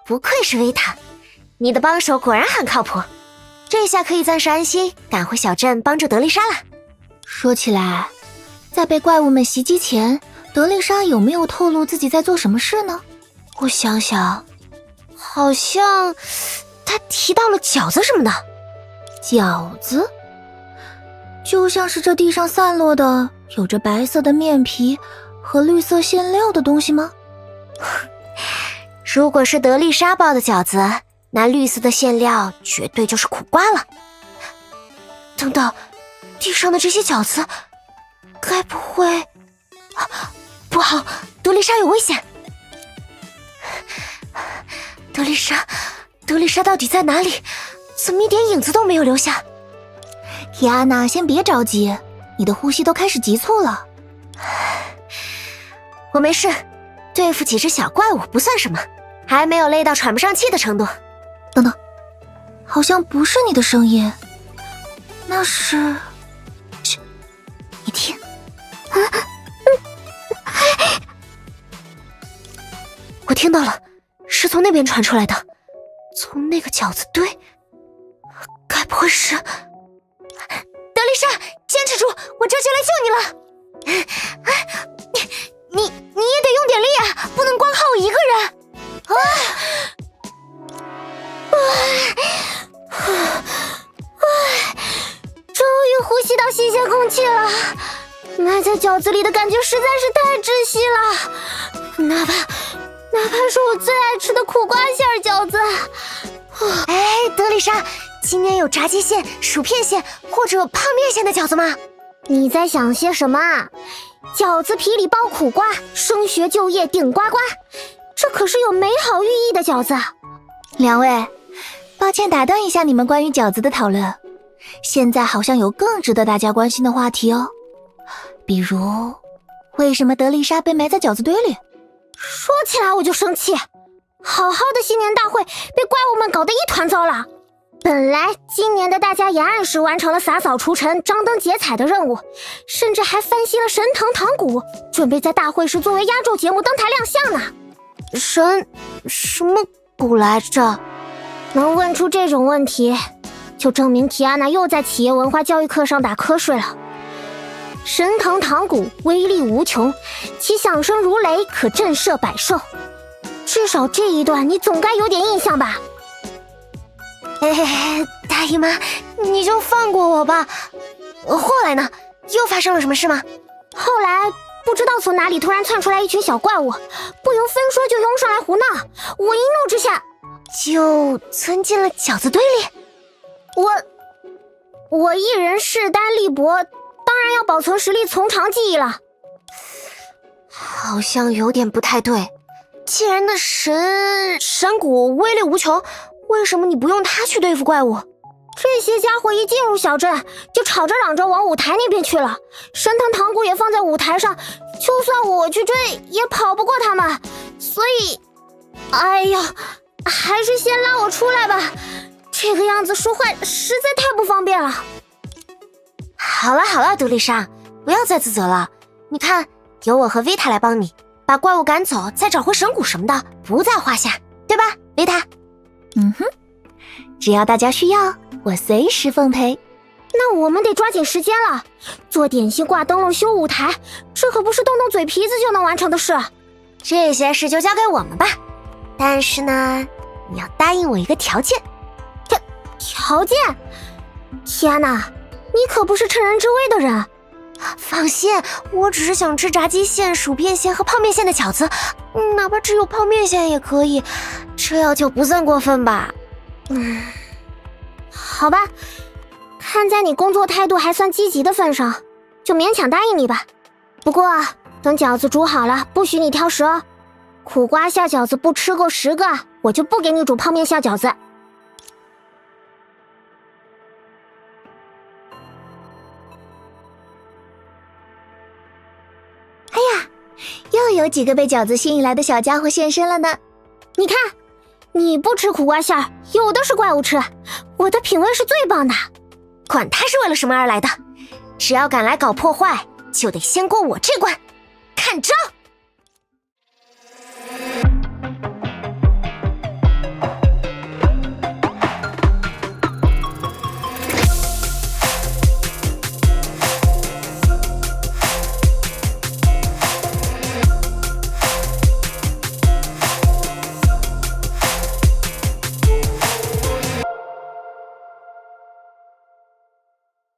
不愧是维塔，你的帮手果然很靠谱，这下可以暂时安心赶回小镇帮助德丽莎了。说起来，在被怪物们袭击前，德丽莎有没有透露自己在做什么事呢？我想想，好像她提到了饺子什么的。饺子？就像是这地上散落的有着白色的面皮和绿色馅料的东西吗？如果是德丽莎包的饺子，那绿色的馅料绝对就是苦瓜了。等等，地上的这些饺子，该不会……不好，德丽莎有危险！德丽莎到底在哪里？怎么一点影子都没有留下？提安娜，先别着急，你的呼吸都开始急促了。我没事，对付几只小怪物不算什么，还没有累到喘不上气的程度。等等，好像不是你的声音，那是……嘘，你听，我听到了，是从那边传出来的，从那个饺子堆，该不会是……德丽莎，坚持住，我这就来救你了。你也得用点力啊，不能光靠我一个人。终于呼吸到新鲜空气了，埋在饺子里的感觉实在是太窒息了，哪怕是我最爱吃的苦瓜馅饺子。哎，德丽莎，今年有炸鸡馅、薯片馅或者泡面馅的饺子吗？你在想些什么啊？饺子皮里包苦瓜，升学就业顶呱呱，这可是有美好寓意的饺子。两位，抱歉打断一下你们关于饺子的讨论，现在好像有更值得大家关心的话题哦，比如为什么德丽莎被埋在饺子堆里？说起来我就生气，好好的新年大会被怪物们搞得一团糟了。本来今年的大家也按时完成了洒扫除尘、张灯结彩的任务，甚至还翻新了神藤堂鼓，准备在大会时作为压轴节目登台亮相呢。什么鼓来着？能问出这种问题，就证明提安娜又在企业文化教育课上打瞌睡了。神藤堂鼓威力无穷，其响声如雷，可震慑百兽。至少这一段你总该有点印象吧？大姨妈，你就放过我吧。后来呢？又发生了什么事吗？后来不知道从哪里突然窜出来一群小怪物，不由分说就拥上来胡闹。我一怒之下就钻进了饺子堆里。我一人势单力薄，当然要保存实力，从长计议了。好像有点不太对。既然那神鼓威力无穷，为什么你不用它去对付怪物？这些家伙一进入小镇就吵着嚷着往舞台那边去了，神藤堂鼓也放在舞台上，就算我去追也跑不过他们，所以哎呀，还是先拉我出来吧，这个样子说话实在太不方便了。好了，德丽莎，不要再自责了，你看有我和维塔来帮你，把怪物赶走，再找回神鼓什么的不在话下，对吧，维塔？只要大家需要，我随时奉陪。那我们得抓紧时间了，做点心、挂灯笼、修舞台，这可不是动动嘴皮子就能完成的事。这些事就交给我们吧。但是呢，你要答应我一个条件。条件？天哪，你可不是趁人之危的人。放心，我只是想吃炸鸡馅、薯片馅和泡面馅的饺子，哪怕只有泡面馅也可以，这要求不算过分吧？好吧，看在你工作态度还算积极的份上，就勉强答应你吧。不过等饺子煮好了，不许你挑食哦。苦瓜下饺子不吃够10个，我就不给你煮泡面下饺子。又有几个被饺子吸引来的小家伙现身了呢。你看，你不吃苦瓜馅儿，有的是怪物吃，我的品味是最棒的。管他是为了什么而来的，只要敢来搞破坏，就得先过我这关，看招！